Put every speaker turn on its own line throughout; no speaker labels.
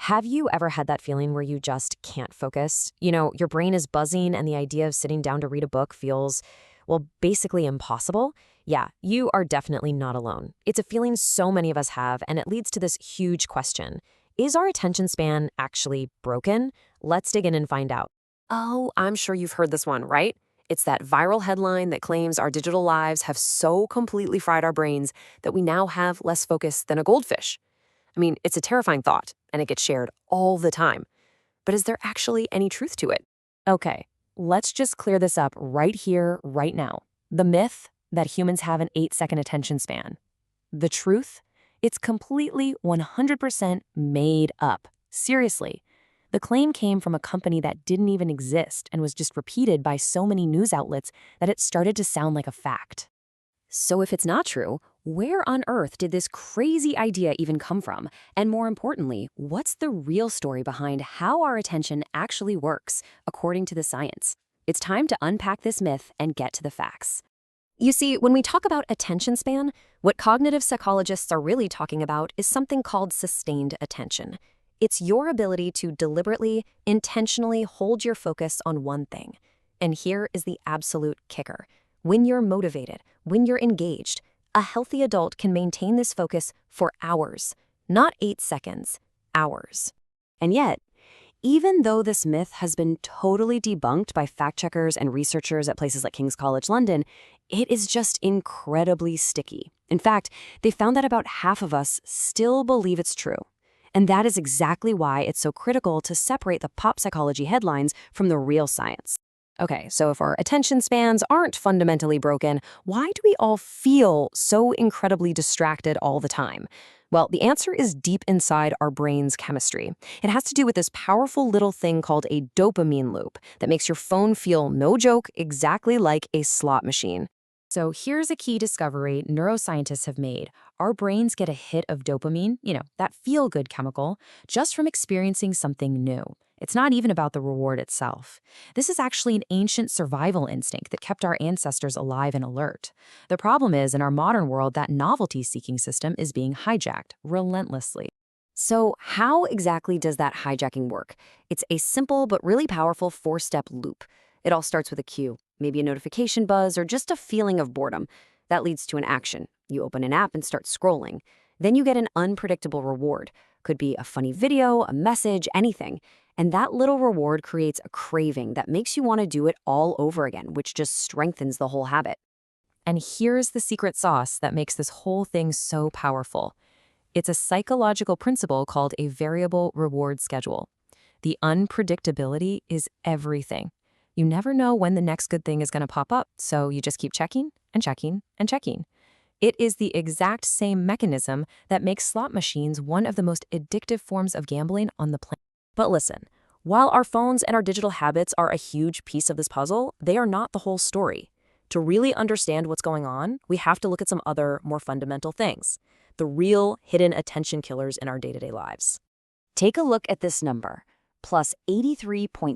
Have you ever had that feeling where you just can't focus? You know, your brain is buzzing and the idea of sitting down to read a book feels, well, basically impossible? Yeah, you are definitely not alone. It's a feeling so many of us have, and it leads to this huge question. Is our attention span actually broken? Let's dig in and find out. Oh, I'm sure you've heard this one, right? It's that viral headline that claims our digital lives have so completely fried our brains that we now have less focus than a goldfish. I mean, it's a terrifying thought, and it gets shared all the time. But is there actually any truth to it? Okay, let's just clear this up right here, right now. The myth that humans have an 8-second attention span. The truth? It's completely 100% made up. Seriously. The claim came from a company that didn't even exist and was just repeated by so many news outlets that it started to sound like a fact. So if it's not true, where on earth did this crazy idea even come from? And more importantly, what's the real story behind how our attention actually works, according to the science? It's time to unpack this myth and get to the facts. You see, when we talk about attention span, what cognitive psychologists are really talking about is something called sustained attention. It's your ability to deliberately, intentionally hold your focus on one thing. And here is the absolute kicker. When you're motivated, when you're engaged, a healthy adult can maintain this focus for hours, not 8 seconds, hours. And yet, even though this myth has been totally debunked by fact-checkers and researchers at places like King's College London, it is just incredibly sticky. In fact, they found that about half of us still believe it's true. And that is exactly why it's so critical to separate the pop psychology headlines from the real science. Okay, so if our attention spans aren't fundamentally broken, why do we all feel so incredibly distracted all the time? Well, the answer is deep inside our brain's chemistry. It has to do with this powerful little thing called a dopamine loop that makes your phone feel, no joke, exactly like a slot machine. So here's a key discovery neuroscientists have made. Our brains get a hit of dopamine, that feel-good chemical, just from experiencing something new. It's not even about the reward itself. This is actually an ancient survival instinct that kept our ancestors alive and alert. The problem is, in our modern world, that novelty-seeking system is being hijacked relentlessly. So how exactly does that hijacking work? It's a simple but really powerful 4-step loop. It all starts with a cue, maybe a notification buzz or just a feeling of boredom. That leads to an action. You open an app and start scrolling. Then you get an unpredictable reward. Could be a funny video, a message, anything. And that little reward creates a craving that makes you want to do it all over again, which just strengthens the whole habit. And here's the secret sauce that makes this whole thing so powerful. It's a psychological principle called a variable reward schedule. The unpredictability is everything. You never know when the next good thing is going to pop up, so you just keep checking and checking and checking. It is the exact same mechanism that makes slot machines one of the most addictive forms of gambling on the planet. But listen, while our phones and our digital habits are a huge piece of this puzzle, they are not the whole story. To really understand what's going on, we have to look at some other, more fundamental things. The real hidden attention killers in our day-to-day lives. Take a look at this number, plus 83.69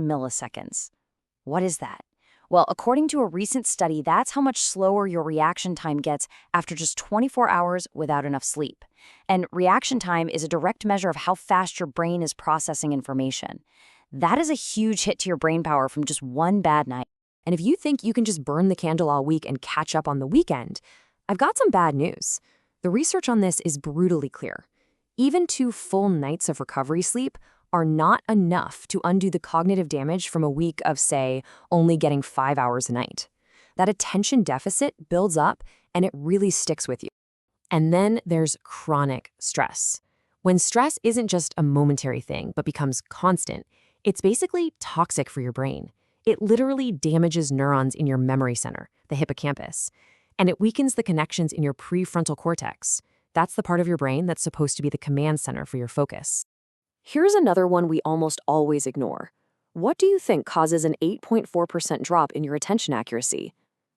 milliseconds. What is that? Well, according to a recent study, that's how much slower your reaction time gets after just 24 hours without enough sleep. And reaction time is a direct measure of how fast your brain is processing information. That is a huge hit to your brain power from just one bad night. And if you think you can just burn the candle all week and catch up on the weekend, I've got some bad news. The research on this is brutally clear. Even 2 full nights of recovery sleep are not enough to undo the cognitive damage from a week of, say, only getting 5 hours a night. That attention deficit builds up and it really sticks with you. And then there's chronic stress. When stress isn't just a momentary thing but becomes constant, it's basically toxic for your brain. It literally damages neurons in your memory center, the hippocampus, and it weakens the connections in your prefrontal cortex. That's the part of your brain that's supposed to be the command center for your focus. Here's another one we almost always ignore. What do you think causes an 8.4% drop in your attention accuracy?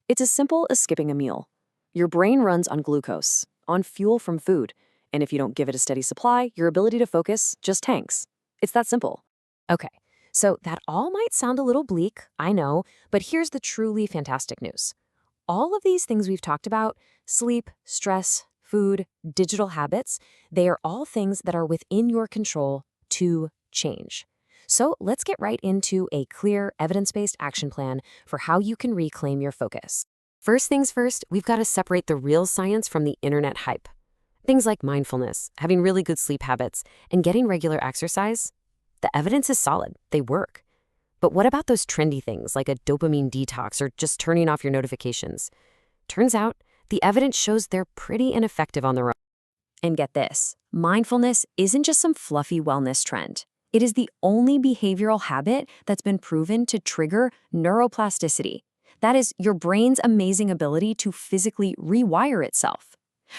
It's as simple as skipping a meal. Your brain runs on glucose, on fuel from food, and if you don't give it a steady supply, your ability to focus just tanks. It's that simple. Okay, so that all might sound a little bleak, I know, but here's the truly fantastic news. All of these things we've talked about, sleep, stress, food, digital habits, they are all things that are within your control to change. So let's get right into a clear, evidence-based action plan for how you can reclaim your focus. First things first, we've got to separate the real science from the internet hype. Things like mindfulness, having really good sleep habits, and getting regular exercise, the evidence is solid. They work. But what about those trendy things like a dopamine detox or just turning off your notifications? Turns out, the evidence shows they're pretty ineffective on their own. And get this, mindfulness isn't just some fluffy wellness trend. It is the only behavioral habit that's been proven to trigger neuroplasticity. That is, your brain's amazing ability to physically rewire itself.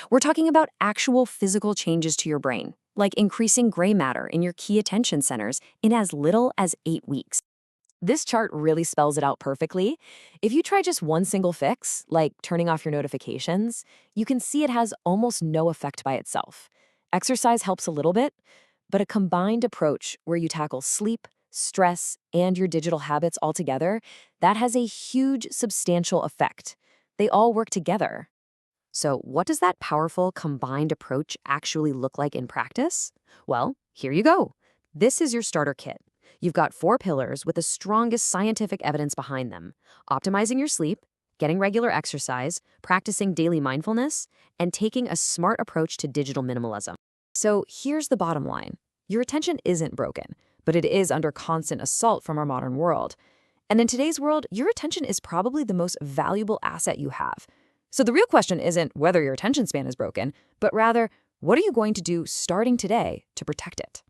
We're talking about actual physical changes to your brain, like increasing gray matter in your key attention centers in as little as 8 weeks. This chart really spells it out perfectly. If you try just one single fix, like turning off your notifications, you can see it has almost no effect by itself. Exercise helps a little bit, but a combined approach where you tackle sleep, stress, and your digital habits all together, that has a huge, substantial effect. They all work together. So what does that powerful combined approach actually look like in practice? Well, here you go. This is your starter kit. You've got 4 pillars with the strongest scientific evidence behind them: optimizing your sleep, getting regular exercise, practicing daily mindfulness, and taking a smart approach to digital minimalism. So here's the bottom line. Your attention isn't broken, but it is under constant assault from our modern world. And in today's world, your attention is probably the most valuable asset you have. So the real question isn't whether your attention span is broken, but rather, what are you going to do starting today to protect it?